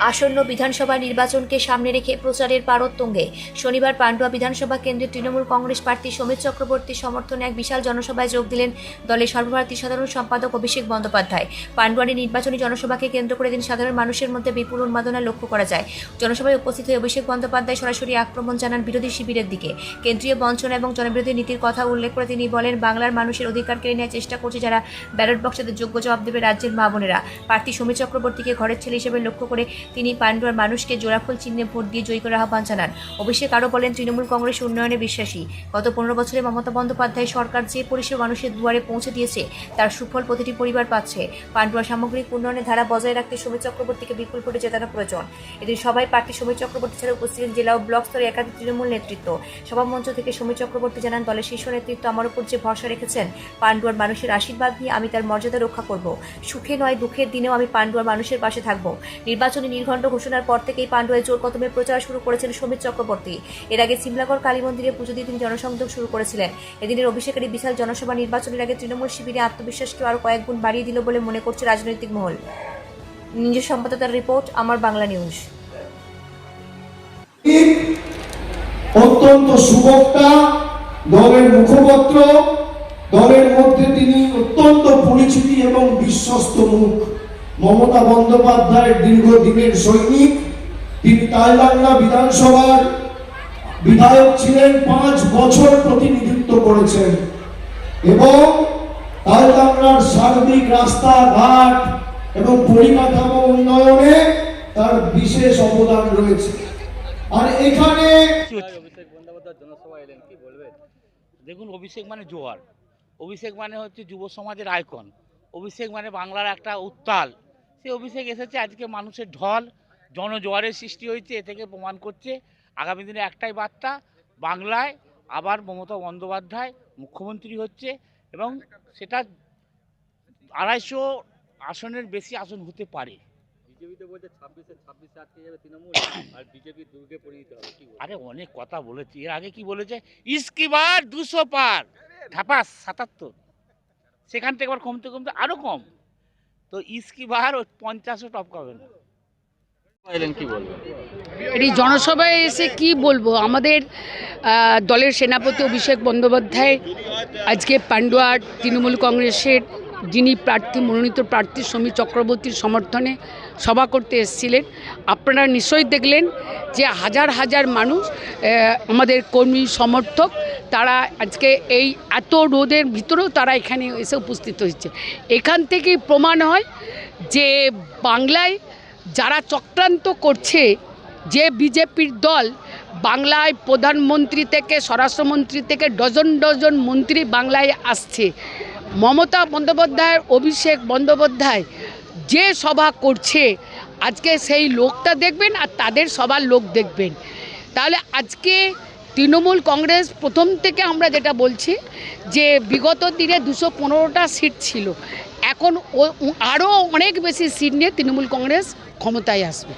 আসন্ন বিধানসভা নির্বাচনকে সামনে রেখে প্রচারের পারদ তুঙ্গে শনিবার পান্ডুয়া বিধানসভা কেন্দ্রের তৃণমূল কংগ্রেস প্রার্থী সমীর চক্রবর্তীর সমর্থনে এক বিশাল জনসভায় যোগ দিলেন দলের সর্বভারতীয় সাধারণ সম্পাদক অভিষেক বন্দ্যোপাধ্যায়। পান্ডুয়ার নির্বাচনী জনসভাকে কেন্দ্র করে দিন সাধারণ মানুষের মধ্যে বিপুল উন্মাদনা লক্ষ্য করা যায়। জনসভায় উপস্থিত হয়ে অভিষেক বন্দ্যোপাধ্যায় সরাসরি আক্রমণ জানান বিরোধী শিবিরের দিকে। কেন্দ্রীয় বঞ্চনা এবং জনবিরোধী নীতির কথা উল্লেখ করে তিনি বলেন, বাংলার মানুষের অধিকার কেড়ে নেওয়ার চেষ্টা করছে যারা, ব্যালট বক্সে যোগ্য জবাব দেবে রাজ্যের মা বোনেরা। প্রার্থী সমীর চক্রবর্তীকে ঘরের ছেলে হিসেবে লক্ষ্য করে তিনি পান্ডুয়ার মানুষকে জোড়াফুল চিহ্নে ভোট দিয়ে জয়ী করার আহ্বান জানান। অভিষেক আরও বলেন, তৃণমূল কংগ্রেস উন্নয়নে বিশ্বাসী। গত 15 বছরে মমতা বন্দ্যোপাধ্যায় সরকার যে পরিষেবা মানুষের দুয়ারে পৌঁছে দিয়েছে তার সুফল প্রতিটি পরিবার পাচ্ছে। পান্ডুয়ার সামগ্রিক উন্নয়নের ধারা বজায় রাখতে সমীর চক্রবর্তীকে বিপুল ভোটে জেতানো প্রয়োজন। এদিন সবাই প্রার্থী সমীর চক্রবর্তী ছাড়া উপস্থিত জেলা ও ব্লক স্তরে একাধিক তৃণমূল নেতৃত্ব। সভামঞ্চ থেকে সমীর চক্রবর্তী জানান, দলের শীর্ষ নেতৃত্ব আমার উপর যে ভরসা রেখেছেন, পান্ডুয়ার মানুষের আশীর্বাদ নিয়ে আমি তার মর্যাদা রক্ষা করব। সুখে নয় দুঃখের দিনেও আমি পান্ডুয়ার মানুষের পাশে থাকব। নির্বাচনী নির্ঘণ্ট ঘোষণার পর থেকেই পান্ডুয়ায় জোর কদমে প্রচার শুরু করেছেন সমীর চক্রবর্তী। এর আগে সিমলাগড় কালী মন্দিরে পুজো দিয়ে তিনি জনসংযোগ শুরু করেছিলেন। এদিনের অভিষেকের বিশাল জনসভা নির্বাচনের আগে তৃণমূল শিবিরে আত্মবিশ্বাসকে আরও কয়েক গুণ বাড়িয়ে দিল বলে মনে করছে রাজনৈতিক মহল। নিজের সম্পাদতার রিপোর্ট, আমার বাংলা নিউজ। অত্যন্ত সুবক্তা, দলের মুখপত্র, দলের মধ্যে তিনি অত্যন্ত পরিচিতি এবং বিশ্বস্ত মুখ। মমতা বন্দ্যোপাধ্যায়ের দীর্ঘদিনের সৈনিক। তিনি তালবাংলা বিধানসভার বিধায়ক ছিলেন, 5 বছর প্রতিনিধিত্ব করেছেন এবং তালবাংলার সার্বিক রাস্তাঘাট এবং পরিকাঠামো উন্নয়নে তার বিশেষ অবদান রয়েছে। আর এখানে অভিষেক বন্দ্যোপাধ্যায় জনসভায় এলেন, কি বলবেন? দেখুন, অভিষেক মানে জোয়ার, অভিষেক মানে হচ্ছে যুব সমাজের আইকন, অভিষেক মানে বাংলার একটা উত্তাল। সেই অভিষেক এসেছে, আজকে মানুষের ঢল, জনজোয়ারের সৃষ্টি হয়েছে। এ থেকে প্রমাণ করছে আগামী দিনে একটাই বার্তা, বাংলায় আবার মমতা বন্দ্যোপাধ্যায় মুখ্যমন্ত্রী হচ্ছে এবং সেটা 250 আসনের বেশি আসন হতে পারে। বিজেপিতে বলছে 26-এ আটকে যাবে তৃণমূল, আর বিজেপি দুর্গে পরিণত হবে। আরে অনেক কথা বলেছি, এর আগে কি বলেছে, ইসকি বার 200 পার, ধাপাস 77, সেখান থেকে আবার কমতে কমতে আরো কম, তো ইসকি বার 50ও টপকাবে না। এলেন, কি বলবেন? এই জনসভায় এসে কি বলবো, আমাদের দলের সেনাপতি অভিষেক বন্দ্যোপাধ্যায় আজকে পান্ডুয়ার তৃণমূল কংগ্রেসের যিনি প্রার্থী, মনোনীত প্রার্থী সমীর চক্রবর্তীর সমর্থনে সভা করতে এসেছিলেন। আপনারা নিশ্চয়ই দেখলেন যে হাজার হাজার মানুষ, আমাদের কর্মী সমর্থক, তারা আজকে এই এত রোদের ভিতরেও তারা এখানে এসে উপস্থিত হয়েছে। এখান থেকেই প্রমাণ হয় যে বাংলায় যারা চক্রান্ত করছে, যে বিজেপির দল, বাংলায় প্রধানমন্ত্রী থেকে স্বরাষ্ট্রমন্ত্রী থেকে ডজন ডজন মন্ত্রী বাংলায় আসছে। মমতা বন্দ্যোপাধ্যায়, অভিষেক বন্দ্যোপাধ্যায় যে সভা করছে, আজকে সেই লোকটা দেখবেন আর তাদের সবার লোক দেখবেন। তাহলে আজকে তৃণমূল কংগ্রেস প্রথম থেকে আমরা যেটা বলছি যে বিগত দিনে 215টা সিট ছিল, এখন আরও অনেক বেশি সিট নিয়ে তৃণমূল কংগ্রেস ক্ষমতায় আসবে।